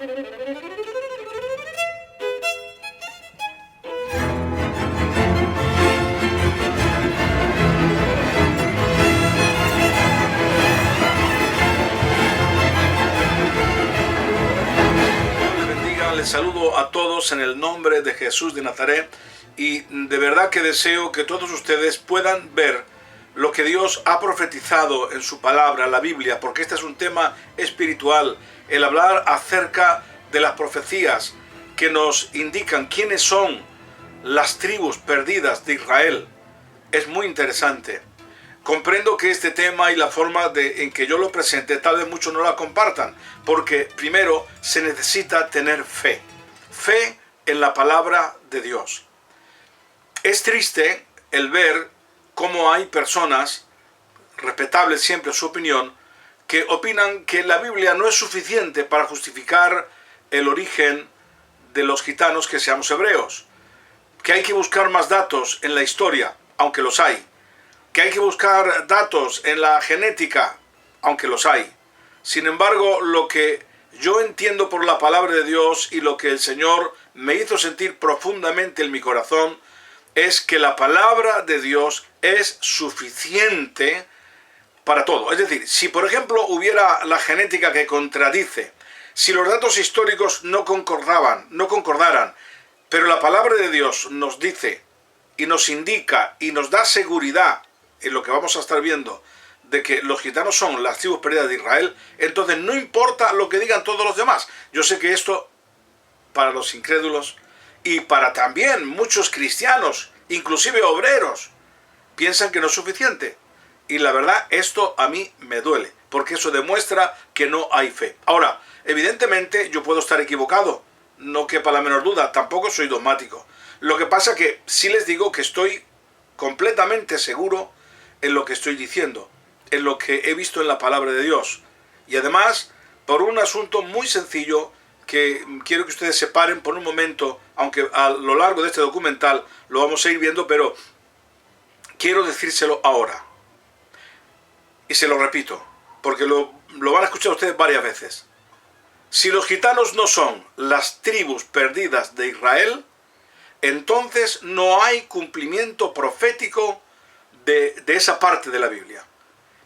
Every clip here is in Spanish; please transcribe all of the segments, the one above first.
Les saludo a todos en el nombre de Jesús de Nazaret y de verdad que deseo que todos ustedes puedan ver lo que Dios ha profetizado en su palabra, la Biblia, porque este es un tema espiritual, el hablar acerca de las profecías que nos indican quiénes son las tribus perdidas de Israel. Es muy interesante. Comprendo que este tema y la forma en que yo lo presente, tal vez muchos no la compartan, porque primero se necesita tener fe. Fe en la palabra de Dios. Es triste el ver cómo hay personas, respetables siempre su opinión, que opinan que la Biblia no es suficiente para justificar el origen de los gitanos que seamos hebreos, que hay que buscar más datos en la historia, aunque los hay, que hay que buscar datos en la genética, aunque los hay. Sin embargo, lo que yo entiendo por la palabra de Dios y lo que el Señor me hizo sentir profundamente en mi corazón es que la palabra de Dios es suficiente para todo. Es decir, si por ejemplo hubiera la genética que contradice, si los datos históricos no concordaran, pero la palabra de Dios nos dice y nos indica y nos da seguridad en lo que vamos a estar viendo, de que los gitanos son las tribus perdidas de Israel, entonces no importa lo que digan todos los demás. Yo sé que esto, para los incrédulos y para también muchos cristianos, inclusive obreros, piensan que no es suficiente. Y la verdad, esto a mí me duele, porque eso demuestra que no hay fe. Ahora, evidentemente yo puedo estar equivocado, no quepa la menor duda, tampoco soy dogmático. Lo que pasa que sí les digo que estoy completamente seguro en lo que estoy diciendo, en lo que he visto en la palabra de Dios. Y además, por un asunto muy sencillo que quiero que ustedes se paren por un momento, aunque a lo largo de este documental lo vamos a ir viendo, pero quiero decírselo ahora. Y se lo repito, porque lo van a escuchar ustedes varias veces. Si los gitanos no son las tribus perdidas de Israel, entonces no hay cumplimiento profético de esa parte de la Biblia.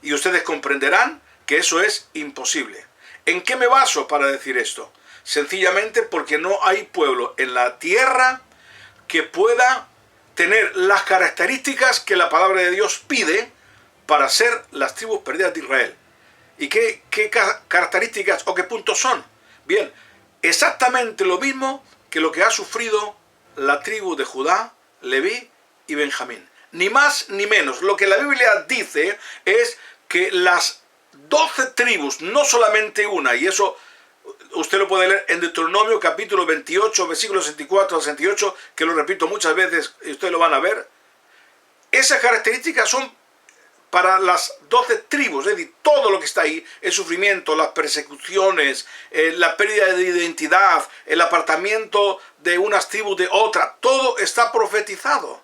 Y ustedes comprenderán que eso es imposible. ¿En qué me baso para decir esto? Sencillamente porque no hay pueblo en la tierra que pueda tener las características que la palabra de Dios pide para ser las tribus perdidas de Israel. ¿Y qué características o qué puntos son? Bien, exactamente lo mismo que lo que ha sufrido la tribu de Judá, Leví y Benjamín. Ni más ni menos. Lo que la Biblia dice es que las 12 tribus, no solamente una, y eso usted lo puede leer en Deuteronomio capítulo 28, versículos 64 al 68, que lo repito muchas veces y ustedes lo van a ver. Esas características son para las 12 tribus, es decir, todo lo que está ahí, el sufrimiento, las persecuciones, la pérdida de identidad, el apartamiento de unas tribus de otra, todo está profetizado.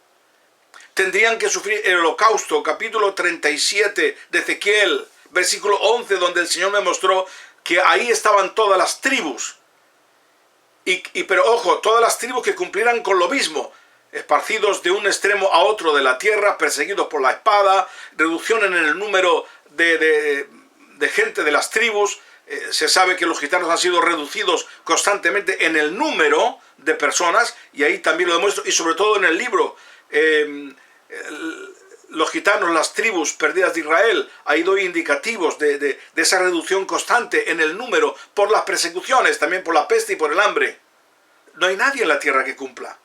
Tendrían que sufrir el holocausto, capítulo 37 de Ezequiel, versículo 11, donde el Señor me mostró que ahí estaban todas las tribus. Pero ojo, todas las tribus que cumplieran con lo mismo, esparcidos de un extremo a otro de la tierra, perseguidos por la espada, reducción en el número de gente de las tribus. Se sabe que los gitanos han sido reducidos constantemente en el número de personas, y ahí también lo demuestro, y sobre todo en el libro, los gitanos, las tribus perdidas de Israel, ahí doy indicativos de esa reducción constante en el número por las persecuciones, también por la peste y por el hambre. No hay nadie en la tierra que cumpla.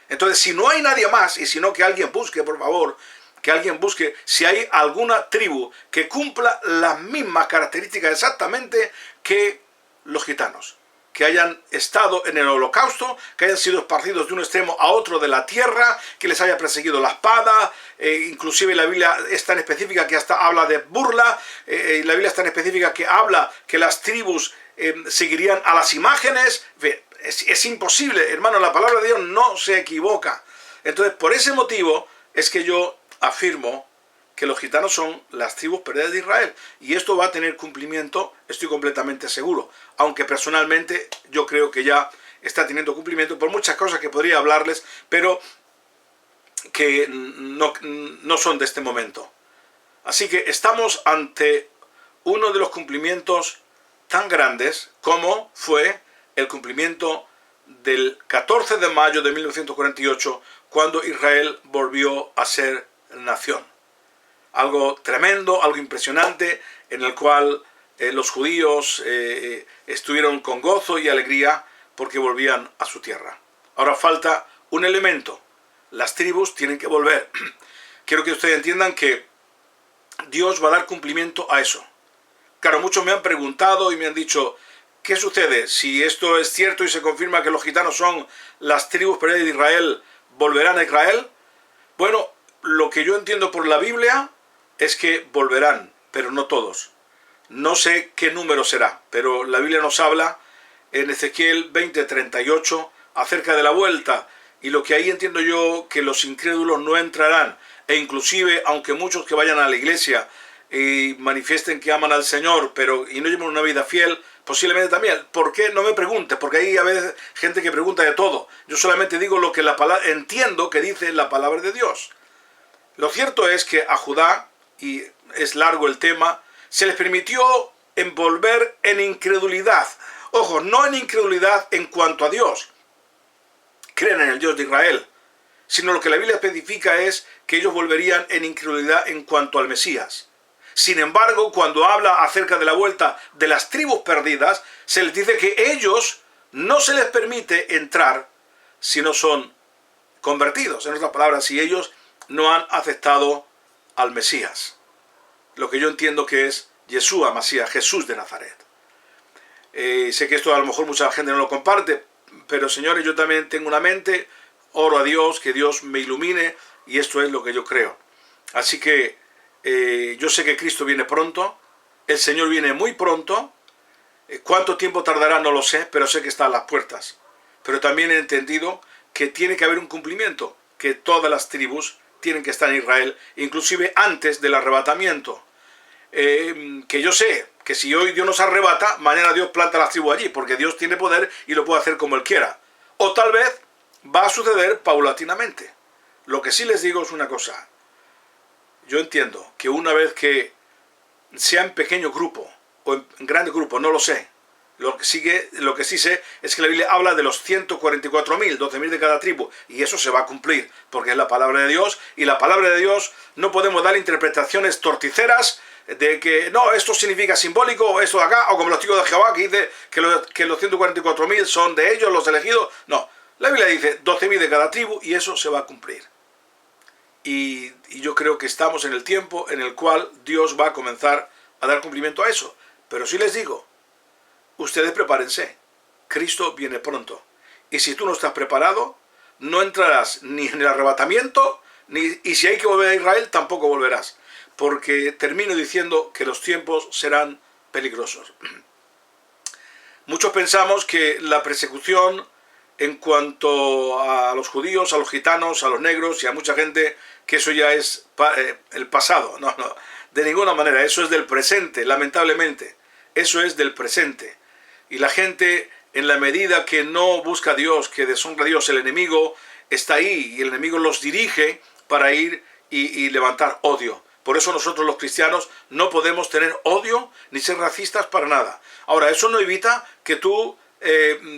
Entonces, si no hay nadie más, y si no, que alguien busque, por favor, que alguien busque si hay alguna tribu que cumpla las mismas características exactamente que los gitanos, que hayan estado en el holocausto, que hayan sido esparcidos de un extremo a otro de la tierra, que les haya perseguido la espada, inclusive la Biblia es tan específica que hasta habla de burla, la Biblia es tan específica que habla que las tribus seguirían a las imágenes. Es imposible, hermano, la palabra de Dios no se equivoca. Entonces, por ese motivo es que yo afirmo que los gitanos son las tribus perdidas de Israel. Y esto va a tener cumplimiento, estoy completamente seguro. Aunque personalmente yo creo que ya está teniendo cumplimiento por muchas cosas que podría hablarles, pero que no son de este momento. Así que estamos ante uno de los cumplimientos tan grandes como fue el cumplimiento del 14 de mayo de 1948, cuando Israel volvió a ser nación. Algo tremendo, algo impresionante, en el cual los judíos estuvieron con gozo y alegría porque volvían a su tierra. Ahora falta un elemento. Las tribus tienen que volver. Quiero que ustedes entiendan que Dios va a dar cumplimiento a eso. Claro, muchos me han preguntado y me han dicho, ¿qué sucede? Si esto es cierto y se confirma que los gitanos son las tribus perdidas de Israel, ¿volverán a Israel? Bueno, lo que yo entiendo por la Biblia es que volverán, pero no todos. No sé qué número será, pero la Biblia nos habla en Ezequiel 20:38 acerca de la vuelta, y lo que ahí entiendo yo, que los incrédulos no entrarán, e inclusive aunque muchos que vayan a la iglesia y manifiesten que aman al Señor, y no lleven una vida fiel, posiblemente también. ¿Por qué? No me preguntes, porque hay a veces gente que pregunta de todo. Yo solamente digo lo que entiendo que dice la palabra de Dios. Lo cierto es que a Judá, y es largo el tema, se les permitió envolver en incredulidad. Ojo, no en incredulidad en cuanto a Dios. Creen en el Dios de Israel. Sino lo que la Biblia especifica es que ellos volverían en incredulidad en cuanto al Mesías. Sin embargo, cuando habla acerca de la vuelta de las tribus perdidas, se les dice que ellos no se les permite entrar si no son convertidos. En otras palabras, si ellos no han aceptado al Mesías. Lo que yo entiendo que es Yeshua, Masías, Jesús de Nazaret. Sé que esto a lo mejor mucha gente no lo comparte, pero señores, yo también tengo una mente, oro a Dios, que Dios me ilumine, y esto es lo que yo creo. Así que yo sé que Cristo viene pronto, el Señor viene muy pronto. ¿Cuánto tiempo tardará? No lo sé, pero sé que está a las puertas. Pero también he entendido que tiene que haber un cumplimiento, que todas las tribus tienen que estar en Israel, inclusive antes del arrebatamiento. Que yo sé que si hoy Dios nos arrebata, mañana Dios planta las tribus allí, porque Dios tiene poder y lo puede hacer como Él quiera. O tal vez va a suceder paulatinamente. Lo que sí les digo es una cosa. Yo entiendo que una vez que sea en pequeño grupo o en grande grupo, no lo sé. Lo que sí sé es que la Biblia habla de los 144.000, 12.000 de cada tribu, y eso se va a cumplir, porque es la palabra de Dios, y la palabra de Dios no podemos dar interpretaciones torticeras de que no, esto significa simbólico, o esto de acá, o como los testigos de Jehová que dice que los 144.000 son de ellos, los elegidos. No, la Biblia dice 12.000 de cada tribu, y eso se va a cumplir. Y yo creo que estamos en el tiempo en el cual Dios va a comenzar a dar cumplimiento a eso. Pero sí les digo, ustedes prepárense, Cristo viene pronto. Y si tú no estás preparado, no entrarás ni en el arrebatamiento, y si hay que volver a Israel, tampoco volverás. Porque termino diciendo que los tiempos serán peligrosos. Muchos pensamos que la persecución en cuanto a los judíos, a los gitanos, a los negros y a mucha gente, que eso ya es el pasado. No, de ninguna manera, eso es del presente, lamentablemente. Eso es del presente. Y la gente, en la medida que no busca a Dios, que deshonra a Dios, el enemigo está ahí y el enemigo los dirige para ir y levantar odio. Por eso nosotros los cristianos no podemos tener odio ni ser racistas para nada. Ahora, eso no evita que tú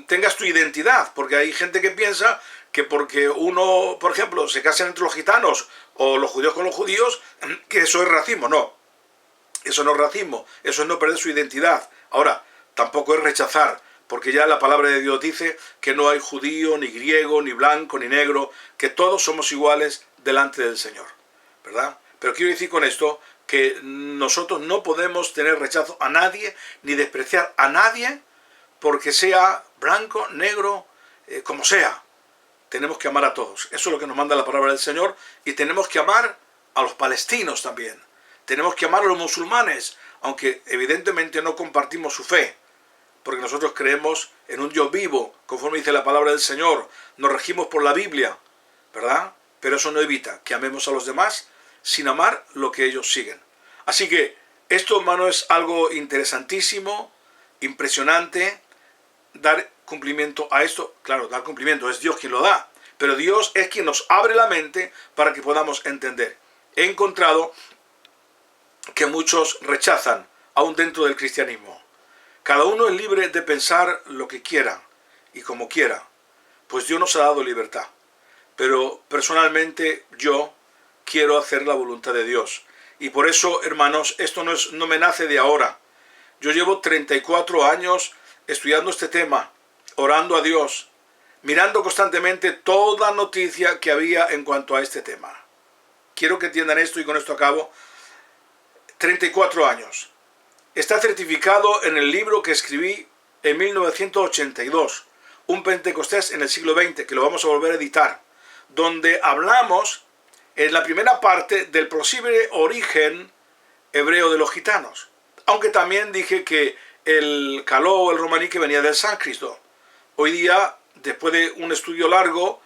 tengas tu identidad, porque hay gente que piensa que porque uno, por ejemplo, se casan entre los gitanos o los judíos con los judíos, que eso es racismo. No, eso no es racismo, eso es no perder su identidad. Ahora, tampoco es rechazar, porque ya la palabra de Dios dice que no hay judío, ni griego, ni blanco, ni negro, que todos somos iguales delante del Señor, ¿verdad? Pero quiero decir con esto que nosotros no podemos tener rechazo a nadie, ni despreciar a nadie, porque sea blanco, negro, como sea. Tenemos que amar a todos. Eso es lo que nos manda la palabra del Señor. Y tenemos que amar a los palestinos también. Tenemos que amar a los musulmanes, aunque evidentemente no compartimos su fe, porque nosotros creemos en un Dios vivo, conforme dice la palabra del Señor. Nos regimos por la Biblia, ¿verdad? Pero eso no evita que amemos a los demás sin amar lo que ellos siguen. Así que esto, hermano, es algo interesantísimo, impresionante, dar cumplimiento a esto. Claro, dar cumplimiento, es Dios quien lo da, pero Dios es quien nos abre la mente para que podamos entender. He encontrado que muchos rechazan, aún dentro del cristianismo. Cada uno es libre de pensar lo que quiera y como quiera, pues Dios nos ha dado libertad. Pero personalmente yo quiero hacer la voluntad de Dios. Y por eso, hermanos, esto no me nace de ahora. Yo llevo 34 años estudiando este tema, orando a Dios, mirando constantemente toda noticia que había en cuanto a este tema. Quiero que entiendan esto y con esto acabo. 34 años. Está certificado en el libro que escribí en 1982, un Pentecostés en el siglo XX, que lo vamos a volver a editar, donde hablamos en la primera parte del posible origen hebreo de los gitanos. Aunque también dije que el caló o el romaní que venía del sánscrito. Hoy día, después de un estudio largo,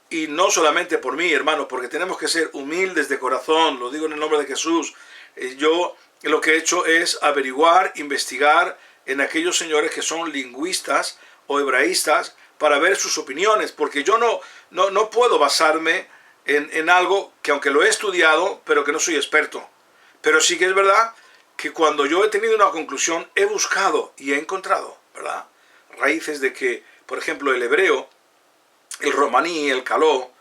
y no solamente por mí, hermanos, porque tenemos que ser humildes de corazón, lo digo en el nombre de Jesús, yo lo que he hecho es averiguar, investigar en aquellos señores que son lingüistas o hebraístas para ver sus opiniones, porque yo no puedo basarme en algo que aunque lo he estudiado, pero que no soy experto. Pero sí que es verdad que cuando yo he tenido una conclusión, he buscado y he encontrado, ¿verdad?, raíces de que, por ejemplo, el hebreo, el romaní, el caló,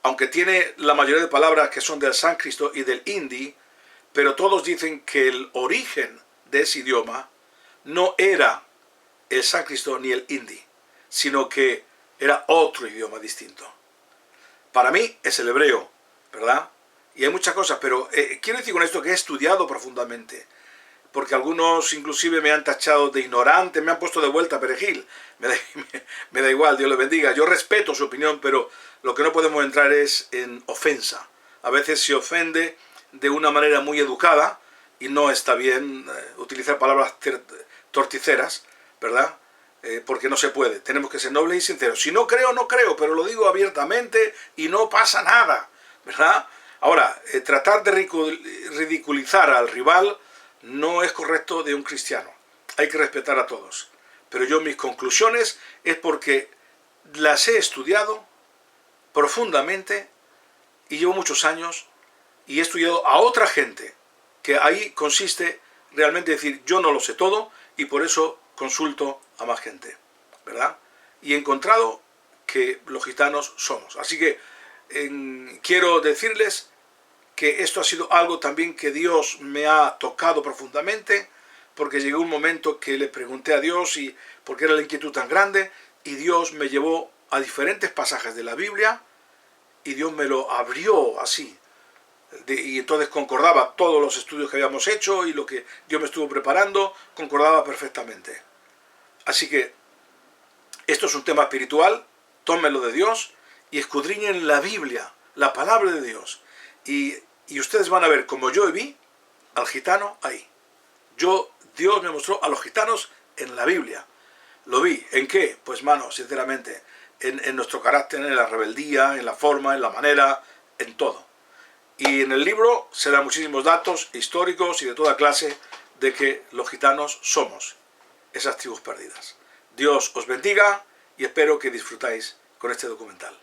aunque tiene la mayoría de palabras que son del sánscrito y del hindi, pero todos dicen que el origen de ese idioma no era el sánscrito ni el hindi, sino que era otro idioma distinto. Para mí es el hebreo, ¿verdad? Y hay muchas cosas, pero quiero decir con esto que he estudiado profundamente, porque algunos inclusive me han tachado de ignorante, me han puesto de vuelta perejil. Me da igual, Dios le bendiga. Yo respeto su opinión, pero lo que no podemos entrar es en ofensa. A veces se ofende de una manera muy educada y no está bien utilizar palabras torticeras, ¿verdad? Porque no se puede. Tenemos que ser nobles y sinceros. Si no creo, no creo, pero lo digo abiertamente y no pasa nada, ¿verdad? Ahora, tratar de ridiculizar al rival no es correcto de un cristiano. Hay que respetar a todos. Pero yo mis conclusiones es porque las he estudiado profundamente y llevo muchos años y he estudiado a otra gente, que ahí consiste realmente decir yo no lo sé todo y por eso consulto a más gente, ¿verdad? Y he encontrado que los gitanos somos. Así que quiero decirles que esto ha sido algo también que Dios me ha tocado profundamente, porque llegó un momento que le pregunté a Dios y por qué era la inquietud tan grande, y Dios me llevó a diferentes pasajes de la Biblia, y Dios me lo abrió así, y entonces concordaba todos los estudios que habíamos hecho y lo que Dios me estuvo preparando, concordaba perfectamente. Así que esto es un tema espiritual, tómenlo de Dios y escudriñen la Biblia, la palabra de Dios, y ustedes van a ver como yo vi al gitano ahí. Dios me mostró a los gitanos en la Biblia. ¿Lo vi? ¿En qué? Pues, mano, sinceramente, en nuestro carácter, en la rebeldía, en la forma, en la manera, en todo. Y en el libro se dan muchísimos datos históricos y de toda clase de que los gitanos somos esas tribus perdidas. Dios os bendiga y espero que disfrutáis con este documental.